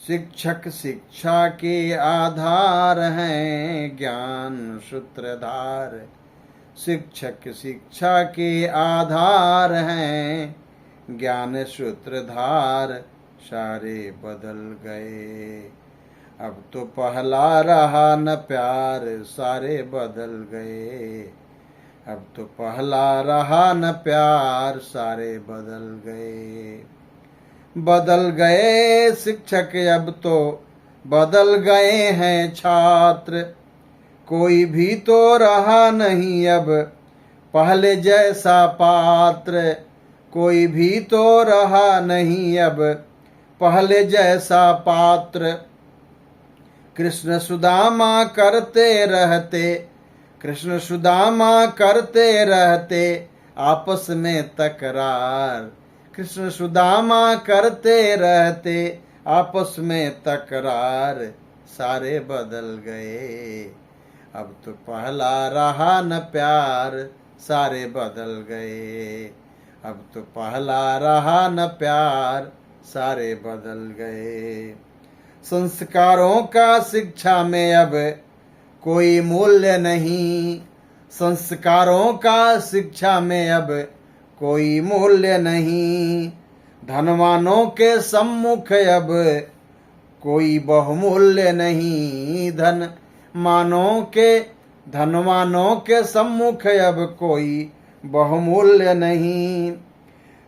शिक्षक शिक्षा के आधार हैं, ज्ञान सूत्रधार। शिक्षक शिक्षा के आधार हैं, ज्ञान सूत्रधार। सारे बदल गए, अब तो पहला रहा न प्यार। सारे बदल गए, अब तो पहला रहा न प्यार। सारे बदल गए, बदल गए शिक्षक, अब तो बदल गए हैं छात्र। कोई भी तो रहा नहीं अब पहले जैसा पात्र। कोई भी तो रहा नहीं अब पहले जैसा पात्र। कृष्ण सुदामा करते रहते, कृष्ण सुदामा करते रहते आपस में तकरार। कृष्ण सुदामा करते रहते आपस में तकरार। सारे बदल गए, अब तो पहला रहा न प्यार। सारे बदल गए, अब तो पहला रहा न प्यार। सारे बदल गए, संस्कारों का शिक्षा में अब कोई मूल्य नहीं। संस्कारों का शिक्षा में अब कोई मूल्य नहीं। धनवानों के सम्मुख अब कोई बहुमूल्य नहीं। धनवानों के सम्मुख अब कोई बहुमूल्य नहीं।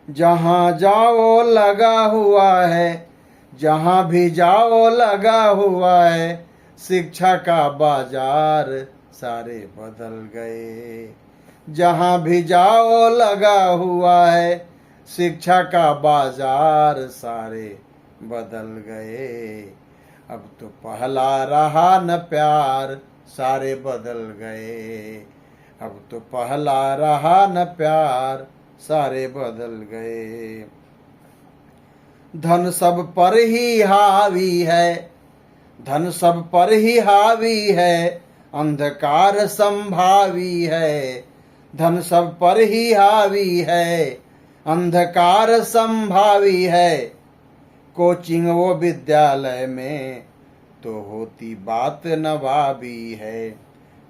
जहाँ जाओ लगा हुआ है, जहाँ भी जाओ लगा हुआ है शिक्षा का बाजार। सारे बदल गए, जहाँ भी जाओ लगा हुआ है शिक्षा का बाजार। सारे बदल गए, अब तो पहला रहा न प्यार। सारे बदल गए, अब तो पहला रहा न प्यार। सारे बदल गए, धन सब पर ही हावी है, धन सब पर ही हावी है। अंधकार संभावी है, धन सब पर ही हावी है। अंधकार संभावी है, कोचिंग वो विद्यालय में तो होती बात नवाबी है।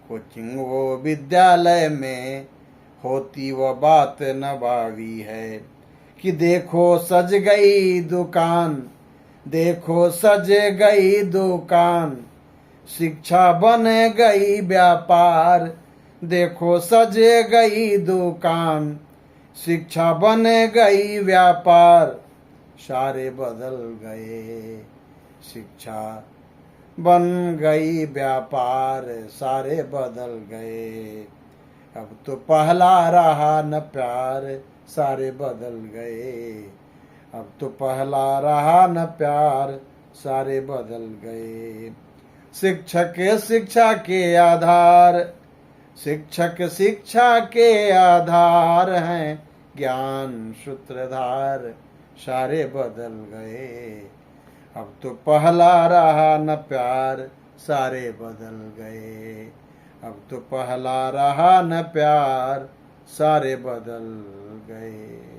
कोचिंग वो विद्यालय में होती वो बात नवाबी है। कि देखो सज गई दुकान, देखो सज गई दुकान। शिक्षा बन गई व्यापार, देखो सज गई दुकान। शिक्षा बन गई व्यापार। सारे बदल गए, शिक्षा बन गई व्यापार। सारे बदल गए, अब तो पहला रहा न प्यार। सारे बदल गए, अब तो पहला रहा न प्यार। सारे बदल गए, शिक्षक शिक्षा के आधार। शिक्षक शिक्षा के आधार हैं, ज्ञान सूत्रधार। सारे बदल गए, अब तो पहला रहा न प्यार। सारे बदल गए, अब तो पहला रहा न प्यार। सारे बदल गए।